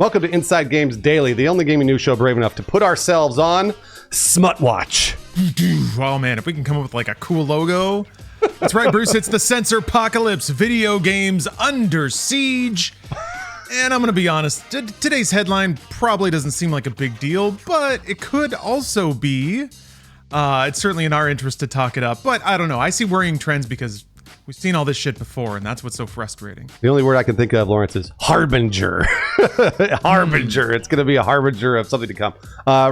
Welcome to Inside Games Daily, the only gaming news show brave enough to put ourselves on Smut Watch. Oh man, if we can come up with like a cool logo. That's right, Bruce, it's the Censor Apocalypse, video games under siege. And I'm gonna be honest, today's headline probably doesn't seem like a big deal, but it could also be. It's certainly in our interest to talk it up, but I don't know. I see worrying trends because we've seen all this shit before, and that's what's so frustrating. The only word I can think of, Lawrence, is harbinger. Harbinger. It's going to be a harbinger of something to come.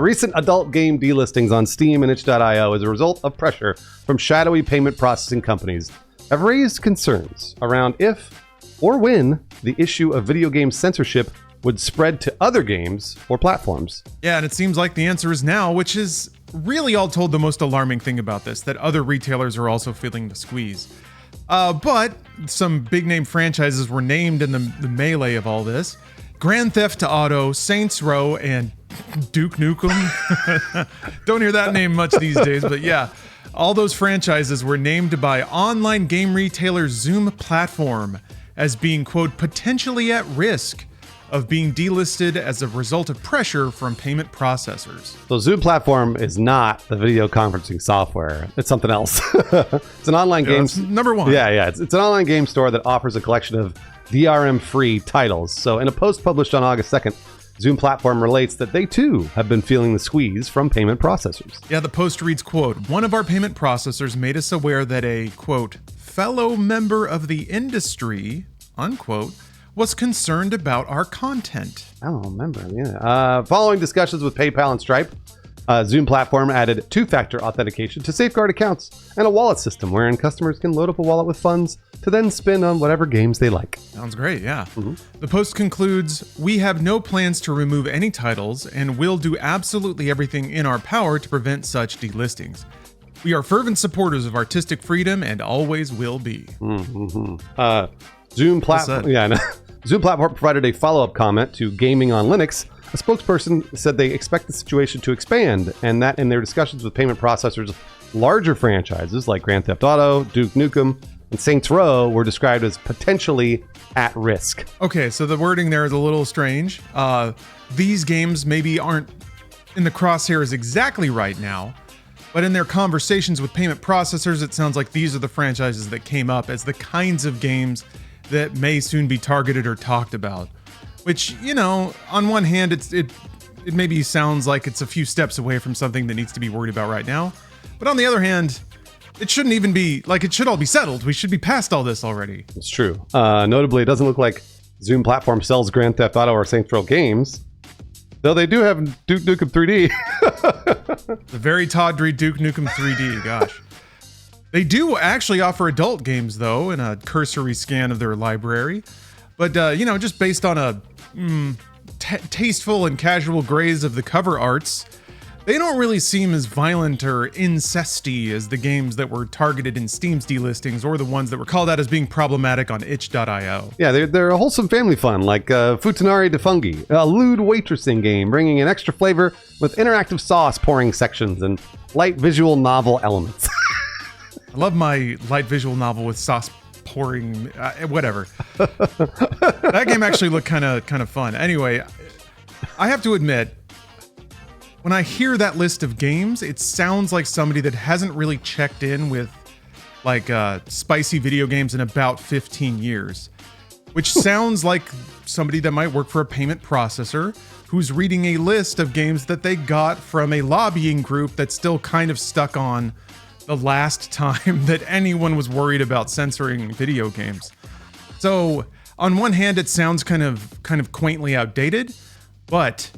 Recent adult game delistings on Steam and itch.io as a result of pressure from shadowy payment processing companies have raised concerns around if or when the issue of video game censorship would spread to other games or platforms. Yeah, and it seems like the answer is now, which is really all told the most alarming thing about this, that other retailers are also feeling the squeeze. But some big name franchises were named in the melee of all this. Grand Theft Auto, Saints Row, and Duke Nukem. Don't hear that name much these days, but yeah. All those franchises were named by online game retailer Zoom Platform as being, quote, potentially at risk of being delisted as a result of pressure from payment processors. So Zoom Platform is not the video conferencing software. It's something else. It's an online game. Number one. Yeah. It's an online game store that offers a collection of DRM-free titles. So in a post published on August 2nd, Zoom Platform relates that they too have been feeling the squeeze from payment processors. Yeah, the post reads, quote, one of our payment processors made us aware that a, quote, fellow member of the industry, unquote, was concerned about our content. I don't remember. Yeah. Following discussions with PayPal and Stripe, Zoom Platform added two-factor authentication to safeguard accounts and a wallet system wherein customers can load up a wallet with funds to then spend on whatever games they like. Sounds great, yeah. The post concludes, we have no plans to remove any titles and will do absolutely everything in our power to prevent such delistings. We are fervent supporters of artistic freedom and always will be. Zoom Platform. Zoom Platform provided a follow-up comment to Gaming on Linux. A spokesperson said they expect the situation to expand, and that in their discussions with payment processors, larger franchises like Grand Theft Auto, Duke Nukem, and Saints Row were described as potentially at risk. Okay, so the wording there is a little strange. These games maybe aren't in the crosshairs exactly right now, but in their conversations with payment processors, it sounds like these are the franchises that came up as the kinds of games that may soon be targeted or talked about. Which, you know, on one hand, it maybe sounds like it's a few steps away from something that needs to be worried about right now. But on the other hand, it shouldn't even be, like, it should all be settled. We should be past all this already. It's true. Notably, it doesn't look like Zoom Platform sells Grand Theft Auto or Saints Row games, though they do have Duke Nukem 3D. The very tawdry Duke Nukem 3D, gosh. They do actually offer adult games, though, in a cursory scan of their library. But, you know, just based on a tasteful and casual graze of the cover arts, they don't really seem as violent or incesty as the games that were targeted in Steam's delistings or the ones that were called out as being problematic on itch.io. Yeah, they're a wholesome family fun, like Futanari de Fungi, a lewd waitressing game bringing in extra flavor with interactive sauce pouring sections and light visual novel elements. I love my light visual novel with sauce pouring, whatever. That game actually looked kind of fun. Anyway, I have to admit, when I hear that list of games, it sounds like somebody that hasn't really checked in with like spicy video games in about 15 years, which sounds like somebody that might work for a payment processor who's reading a list of games that they got from a lobbying group that's still kind of stuck on the last time that anyone was worried about censoring video games. So on one hand, it sounds kind of quaintly outdated, but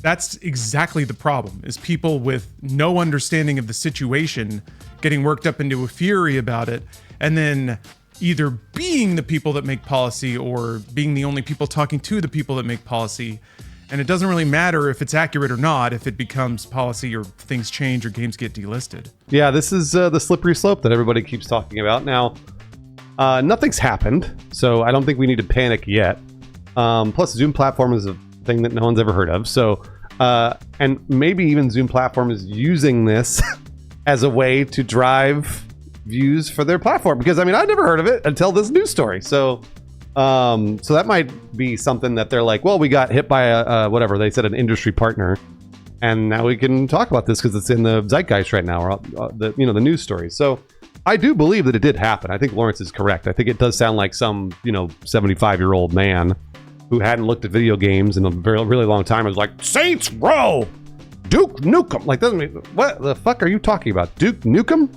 that's exactly the problem, is people with no understanding of the situation getting worked up into a fury about it, and then either being the people that make policy or being the only people talking to the people that make policy. And it doesn't really matter if it's accurate or not, if it becomes policy or things change or games get delisted. Yeah, this is the slippery slope that everybody keeps talking about. Now, nothing's happened, so I don't think we need to panic yet. Plus, Zoom Platform is a thing that no one's ever heard of. So, and maybe even Zoom Platform is using this as a way to drive views for their platform. Because, I mean, I'd never heard of it until this news story. So, So that might be something that they're like, well, we got hit by a whatever they said, an industry partner, and now we can talk about this because it's in the zeitgeist right now, or the news stories. So I do believe that it did happen. I think Lawrence is correct. I think it does sound like some 75-year-old man who hadn't looked at video games in a really long time was like, Saints Row, Duke Nukem. Like, what the fuck are you talking about? Duke Nukem?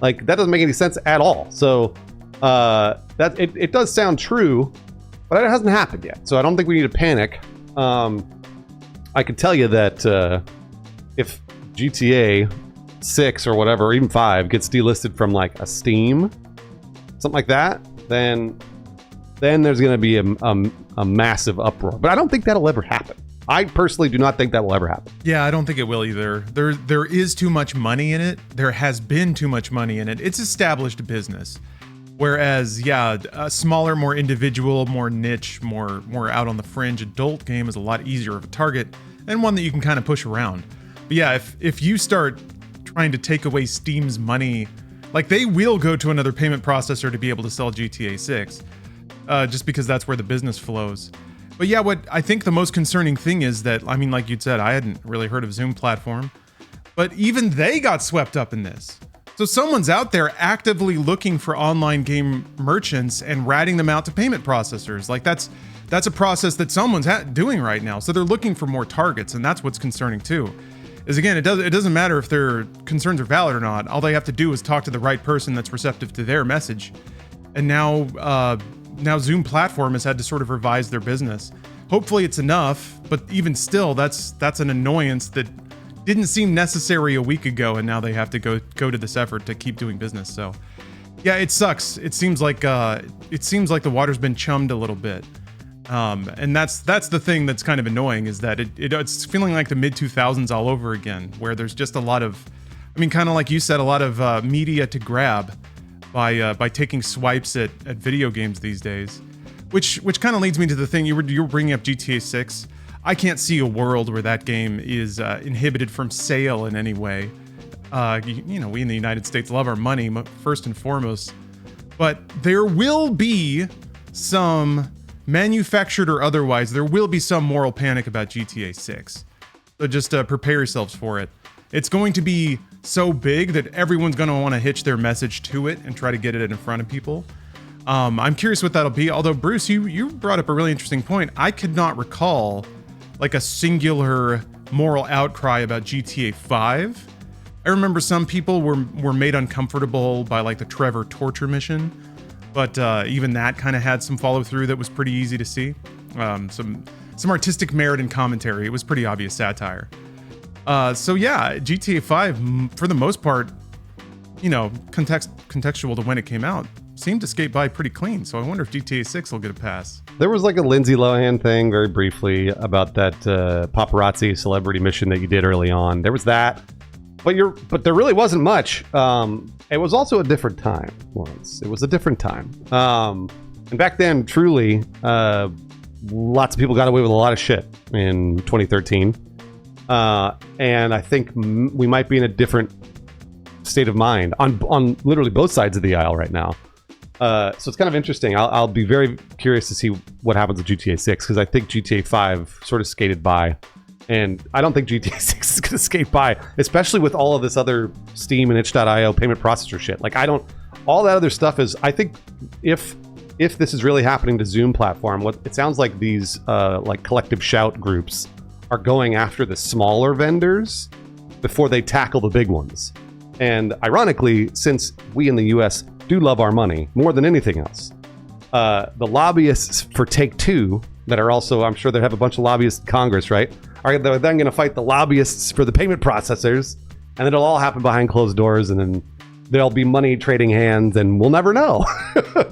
Like, that doesn't make any sense at all. So that it does sound true, but it hasn't happened yet. So I don't think we need to panic. I can tell you that if GTA 6 or whatever, or even 5 gets delisted from like a Steam, something like that, then there's going to be a massive uproar. But I don't think that'll ever happen. I personally do not think that will ever happen. Yeah, I don't think it will either. There is too much money in it. There has been too much money in it. It's established business. Whereas, yeah, a smaller, more individual, more niche, more out on the fringe adult game is a lot easier of a target and one that you can kind of push around. But yeah, if you start trying to take away Steam's money, like they will go to another payment processor to be able to sell GTA 6, just because that's where the business flows. But yeah, what I think the most concerning thing is that, I mean, like you'd said, I hadn't really heard of Zoom Platform, but even they got swept up in this. So someone's out there actively looking for online game merchants and ratting them out to payment processors. Like that's a process that someone's doing right now. So they're looking for more targets, and that's what's concerning too. Is again, it doesn't matter if their concerns are valid or not. All they have to do is talk to the right person that's receptive to their message. And now Zoom Platform has had to sort of revise their business. Hopefully it's enough, but even still, that's an annoyance that didn't seem necessary a week ago, and now they have to go to this effort to keep doing business. So, yeah, it sucks. It seems like the water's been chummed a little bit, and that's the thing that's kind of annoying, is that it's feeling like the mid 2000s all over again, where there's just a lot of, I mean, kind of like you said, a lot of media to grab by taking swipes at video games these days, which kind of leads me to the thing you were bringing up, GTA 6. I can't see a world where that game is inhibited from sale in any way. We in the United States love our money first and foremost, but there will be some, manufactured or otherwise, there will be some moral panic about GTA 6. So just prepare yourselves for it. It's going to be so big that everyone's going to want to hitch their message to it and try to get it in front of people. I'm curious what that'll be. Although, Bruce, you brought up a really interesting point. I could not recall like a singular moral outcry about GTA 5. I remember some people were made uncomfortable by like the Trevor torture mission, but even that kind of had some follow through that was pretty easy to see. Some artistic merit and commentary. It was pretty obvious satire. So yeah, GTA 5 for the most part, contextual to when it came out, seemed to skate by pretty clean. So I wonder if GTA 6 will get a pass. There was like a Lindsay Lohan thing very briefly about that paparazzi celebrity mission that you did early on. There was that, but there really wasn't much. It was also a different time, Lawrence. It was a different time. And back then, truly, lots of people got away with a lot of shit in 2013. And I think we might be in a different state of mind on literally both sides of the aisle right now. So it's kind of interesting. I'll be very curious to see what happens with GTA 6, because I think GTA 5 sort of skated by, and I don't think GTA 6 is going to skate by, especially with all of this other Steam and itch.io payment processor shit. Like all that other stuff is, I think if this is really happening to Zoom Platform, what it sounds like these like collective shout groups are going after the smaller vendors before they tackle the big ones. And ironically, since we in the US do love our money more than anything else, the lobbyists for Take-Two, that are also, I'm sure they have a bunch of lobbyists in Congress, right? They're then going to fight the lobbyists for the payment processors, and it'll all happen behind closed doors, and then there'll be money trading hands, and we'll never know.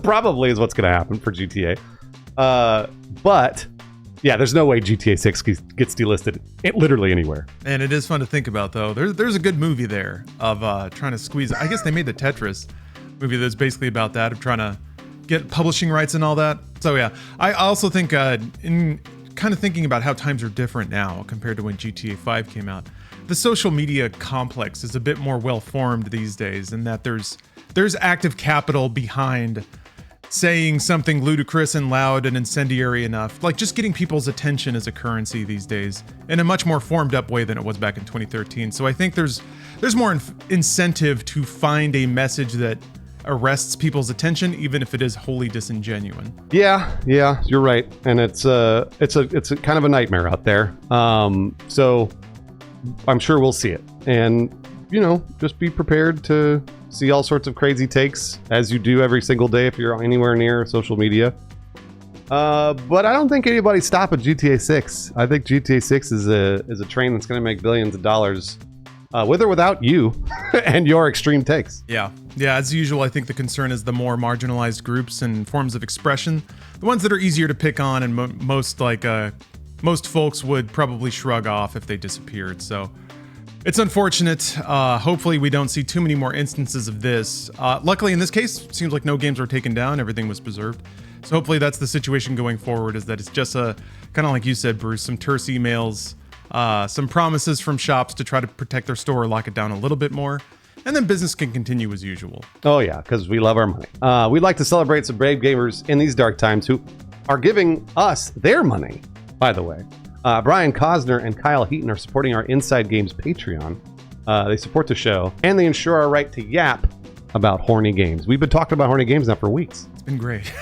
Probably is what's going to happen for GTA. But yeah, there's no way GTA 6 gets delisted literally anywhere. And it is fun to think about, though. There's a good movie there of trying to squeeze. I guess they made the Tetris movie that's basically about that, of trying to get publishing rights and all that. So yeah, I also think in kind of thinking about how times are different now compared to when GTA 5 came out, the social media complex is a bit more well-formed these days, in that there's active capital behind saying something ludicrous and loud and incendiary enough. Like, just getting people's attention is a currency these days in a much more formed up way than it was back in 2013. So I think there's more incentive to find a message that arrests people's attention, even if it is wholly disingenuous. Yeah, you're right, and it's a kind of a nightmare out there. So I'm sure we'll see it, and just be prepared to see all sorts of crazy takes, as you do every single day if you're anywhere near social media. But I don't think anybody's stopping GTA 6. I think GTA 6 is a train that's going to make billions of dollars. With or without you and your extreme takes. Yeah, as usual, I think the concern is the more marginalized groups and forms of expression, the ones that are easier to pick on and most folks would probably shrug off if they disappeared. So it's unfortunate. Hopefully we don't see too many more instances of this. Luckily in this case, it seems like no games were taken down, everything was preserved. So hopefully that's the situation going forward, is that it's just kind of like you said, Bruce, some terse emails, some promises from shops to try to protect their store or lock it down a little bit more, and then business can continue as usual. Oh yeah, because we love our money. We'd like to celebrate some brave gamers in these dark times who are giving us their money, by the way. Brian Cosner and Kyle Heaton are supporting our Inside Games Patreon. They support the show, and they ensure our right to yap about horny games. We've been talking about horny games now for weeks. It's been great.